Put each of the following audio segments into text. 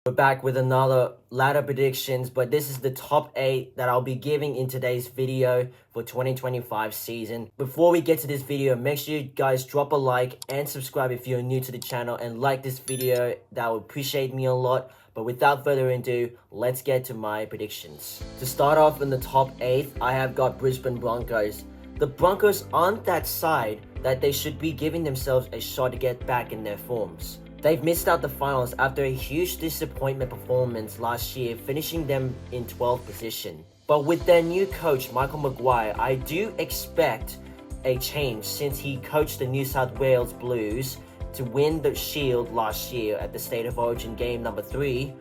We're back with another ladder predictions, but this is the top 8 that I'll be giving in today's video for 2025 season. Before we get to this video, make sure you guys drop a like and subscribe if you're new to the channel and like this video. That would appreciate me a lot. But without further ado, let's get to my predictions. To start off in the top 8, I have got Brisbane Broncos. The Broncos aren't that side that they should be giving themselves a shot to get back in their forms. They've missed out the finals after a huge disappointment performance last year, finishing them in 12th position. But with their new coach, Michael Maguire, I do expect a change since he coached the New South Wales Blues to win the Shield last year at the State of Origin game number 3.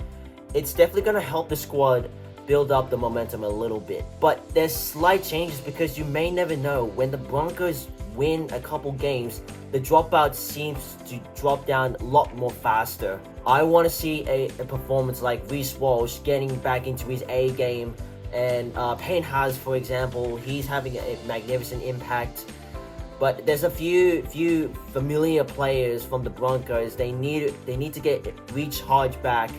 It's definitely going to help the squad build up the momentum a little bit. But there's slight changes because you may never know. When the Broncos win a couple games, the dropout seems to drop down a lot more faster. I want to see a performance like Reece Walsh getting back into his A game, and Payne Haas, for example, he's having a magnificent impact. But there's a few familiar players from the Broncos. They need to get recharged back,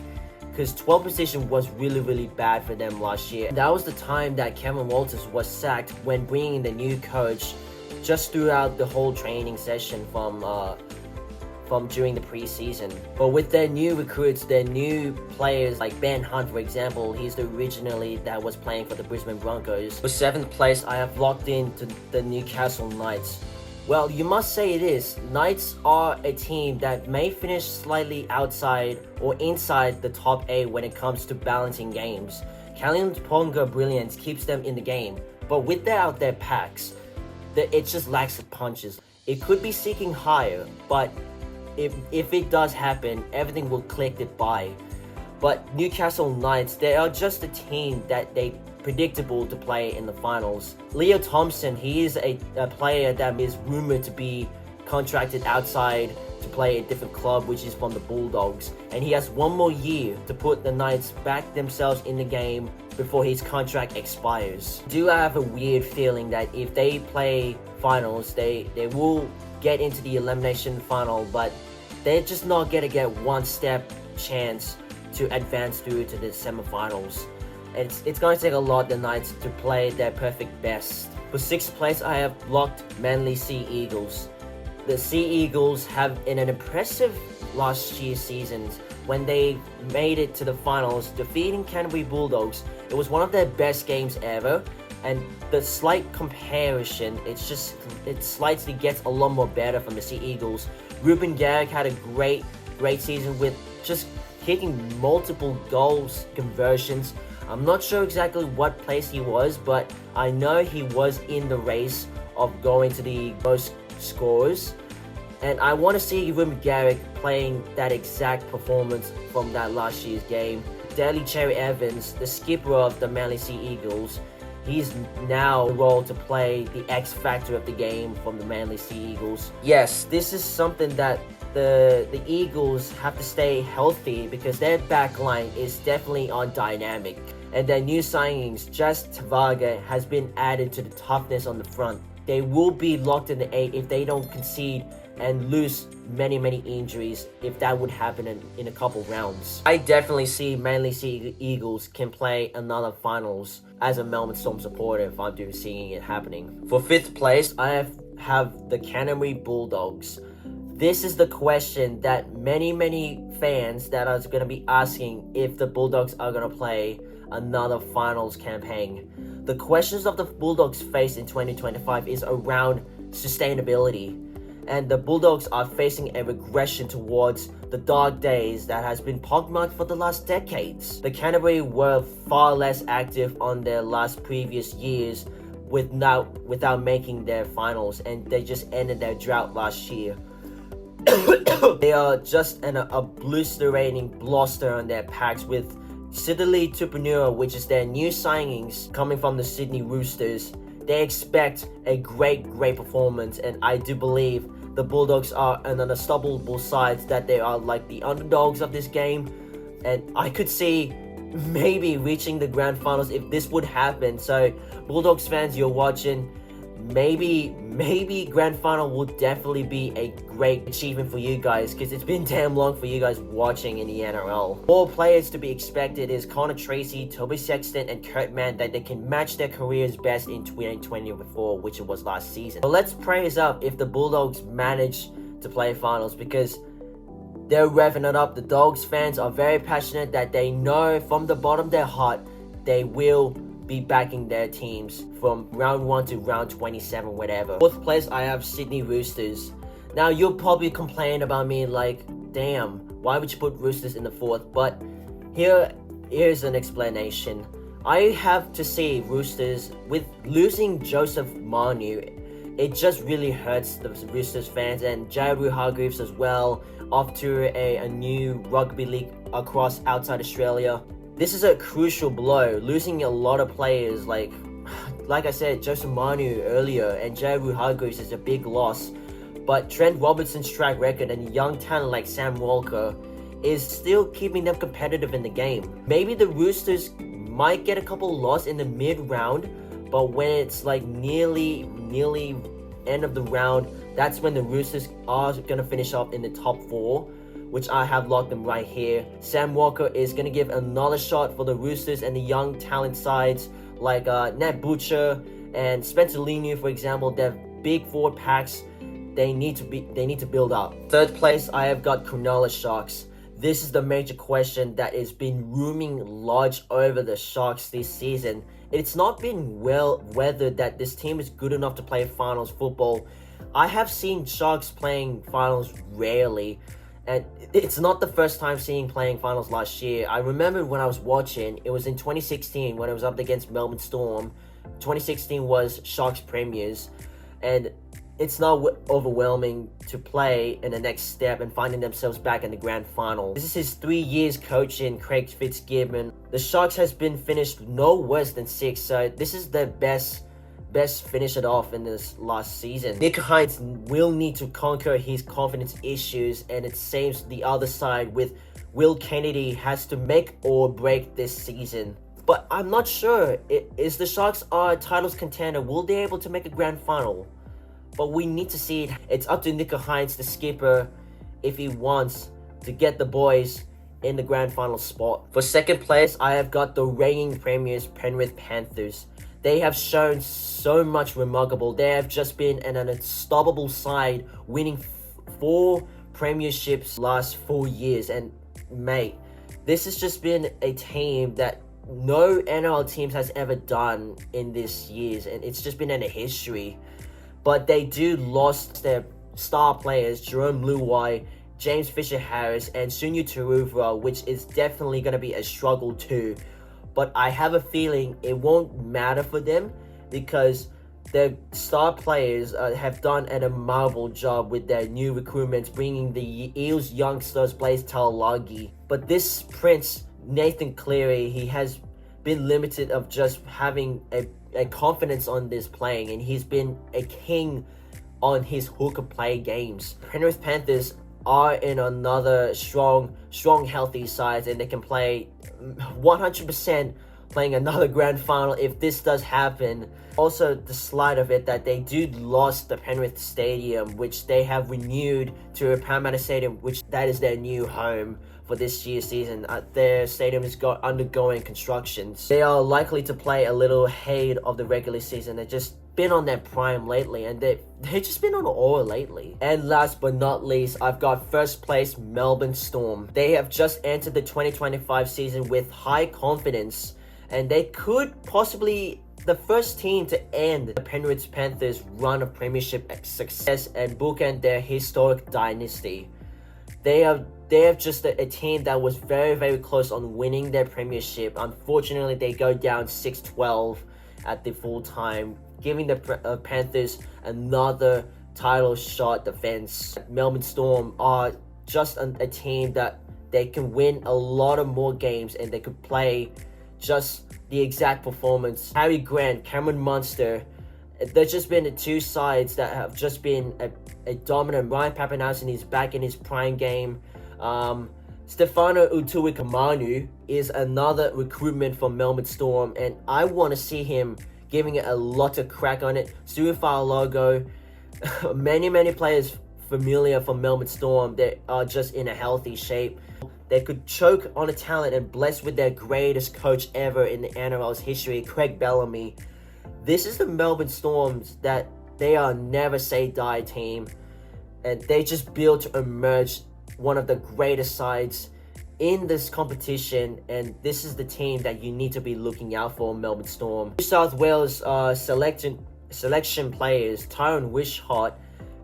because 12th position was really bad for them last year. That was the time that Kevin Walters was sacked when bringing in the new coach just throughout the whole training session from during the preseason. But with their new recruits, their new players like Ben Hunt, for example, he's the originally that was playing for the Brisbane Broncos. For 7th place, I have locked into the Newcastle Knights. Well, you must say it is. Knights are a team that may finish slightly outside or inside the top 8 when it comes to balancing games. Kalyn Ponga brilliance keeps them in the game, but without their packs, it just lacks the punches. It could be seeking higher, but if it does happen, everything will click it by. But Newcastle Knights, they are just a team that they predictable to play in the finals. Leo Thompson, he is a player that is rumored to be contracted outside to play a different club, which is from the Bulldogs, and he has one more year to put the Knights back themselves in the game before his contract expires. Do I have a weird feeling that if they play finals, they will get into the elimination final, but they're just not gonna get one step chance to advance through to the semifinals. It's going to take a lot the Knights to play their perfect best. For 6th place, I have locked Manly Sea Eagles. The Sea Eagles have in an impressive last year's seasons when they made it to the finals, defeating Canterbury Bulldogs. It was one of their best games ever, and the slight comparison, it slightly gets a lot more better from the Sea Eagles. Ruben Garrick had a great season with just kicking multiple goals conversions. I'm not sure exactly what place he was, but I know he was in the race of going to the most scores. And I want to see Ruben Garrick playing that exact performance from that last year's game. Daly Cherry Evans, the skipper of the Manly Sea Eagles, he's now the role to play the X factor of the game from the Manly Sea Eagles. Yes, this is something that the Eagles have to stay healthy, because their back line is definitely on dynamic. And their new signings, Just Tavaga, has been added to the toughness on the front. They will be locked in the 8 if they don't concede and lose many injuries, if that would happen in a couple rounds. I definitely see Manly Sea Eagles can play another finals as a Melbourne Storm supporter if I'm seeing it happening. For 5th place, I have the Canterbury Bulldogs. This is the question that many fans that are going to be asking if the Bulldogs are going to play another finals campaign. The questions of the Bulldogs face in 2025 is around sustainability, and the Bulldogs are facing a regression towards the dark days that has been pockmarked for the last decades. The Canterbury were far less active on their previous years without making their finals, and they just ended their drought last year. They are just a obliterating bluster on their packs with Sidley Tupanua, which is their new signings coming from the Sydney Roosters. They expect a great performance, and I do believe the Bulldogs are an unstoppable side, that they are like the underdogs of this game, and I could see maybe reaching the grand finals if this would happen. So Bulldogs fans, you're watching, maybe grand final will definitely be a great achievement for you guys, because it's been damn long for you guys watching in the NRL. More players to be expected is Connor Tracy, Toby Sexton, and Kurt Mann, that they can match their careers best in 2024, which it was last season. But let's praise up if the Bulldogs manage to play finals, because they're revving it up. The Dogs fans are very passionate, that they know from the bottom of their heart they will be backing their teams from round 1 to round 27, whatever. Fourth place, I have Sydney Roosters. Now, you'll probably complain about me like, damn, why would you put Roosters in the fourth? But here's an explanation. I have to see Roosters, with losing Joseph Manu, it just really hurts the Roosters fans, and Jared Hargreaves as well, off to a new rugby league across outside Australia. This is a crucial blow, losing a lot of players like I said, Joseph Manu earlier, and Jared Hargreaves is a big loss. But Trent Robertson's track record and young talent like Sam Walker is still keeping them competitive in the game. Maybe the Roosters might get a couple losses in the mid-round, but when it's like nearly end of the round, that's when the Roosters are going to finish off in the top 4, which I have locked them right here. Sam Walker is going to give another shot for the Roosters, and the young talent sides like Nat Butcher and Spencer Leniu, for example, their big forward packs, they need to build up. Third place, I have got Cronulla Sharks. This is the major question that has been looming large over the Sharks this season. It's not been well weathered that this team is good enough to play finals football. I have seen Sharks playing finals rarely, and it's not the first time seeing playing finals last year. I remember when I was watching, it was in 2016 when it was up against Melbourne Storm. 2016 was Sharks premiers, and it's not overwhelming to play in the next step and finding themselves back in the grand final. This is his 3 years coaching, Craig Fitzgibbon. The Sharks has been finished no worse than 6th, so this is the best finish it off in this last season. Nick Hines will need to conquer his confidence issues, and it seems the other side with Will Kennedy has to make or break this season. But I'm not sure, is the Sharks a titles contender? Will they be able to make a grand final? But we need to see it. It's up to Nico Hines, the skipper, if he wants to get the boys in the grand final spot. For second place, I have got the reigning premiers, Penrith Panthers. They have shown so much remarkable. They have just been an unstoppable side, winning 4 premierships last 4 years. And mate, this has just been a team that no NRL teams has ever done in this years, and it's just been in a history. But they do lost their star players, Jerome Luai, James Fisher-Harris, and Sunya Turuva, which is definitely going to be a struggle too. But I have a feeling it won't matter for them, because their star players have done an admirable job with their new recruitments, bringing the Eels youngsters Blaze Taulagi. But this Prince, Nathan Cleary, he has been limited of just having a confidence on this playing, and he's been a king on his hooker play games. Penrith Panthers are in another strong healthy side, and they can play 100% playing another grand final if this does happen. Also, the slide of it that they do lost the Penrith Stadium, which they have renewed to Parramatta Stadium, which that is their new home for this year's season. Their stadium is undergoing constructions. They are likely to play a little ahead of the regular season. They've just been on their prime lately, and they've just been on awe lately. And last but not least, I've got first place Melbourne Storm. They have just entered the 2025 season with high confidence, and they could possibly the first team to end the Penrith Panthers' run of premiership success and bookend their historic dynasty. They have just a team that was very close on winning their premiership. Unfortunately, they go down 6-12 at the full time, giving the Panthers another title shot defense. Melbourne Storm are just a team that they can win a lot of more games, and they could play just the exact performance. Harry Grant, Cameron Munster, there's just been the two sides that have just been a dominant. Ryan Papenhuyzen is back in his prime game. Stefano Utuikamanu is another recruitment from Melbourne Storm, and I want to see him giving it a lot of crack on it. Suifar logo, many players familiar from Melbourne Storm that are just in a healthy shape. They could choke on a talent and blessed with their greatest coach ever in the NRL's history, Craig Bellamy. This is the Melbourne Storms that they are never say die team, and they just built to emerge one of the greatest sides in this competition, and this is the team that you need to be looking out for, Melbourne Storm. New South Wales selection players Tyron Wishart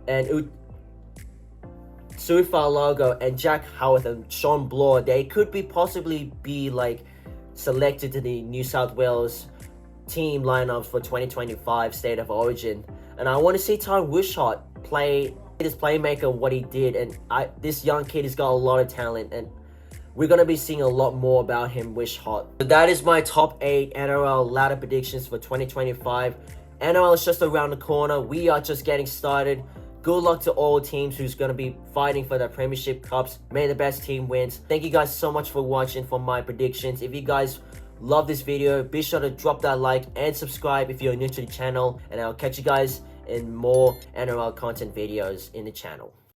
and Suifar Logo and Jack Howarth and Sean Bloor, they could possibly be like selected to the New South Wales team lineups for 2025 State of Origin. And I want to see Tyron Wishart play this playmaker what he did, and this young kid has got a lot of talent, and we're going to be seeing a lot more about him, Wishart. So that is my top 8 NRL ladder predictions for 2025. NRL is just around the corner. We are just getting started. Good luck to all teams who's going to be fighting for their premiership cups. May the best team wins. Thank you guys so much for watching for my predictions. If you guys love this video, be sure to drop that like and subscribe if you're new to the channel. And I'll catch you guys in more NRL content videos in the channel.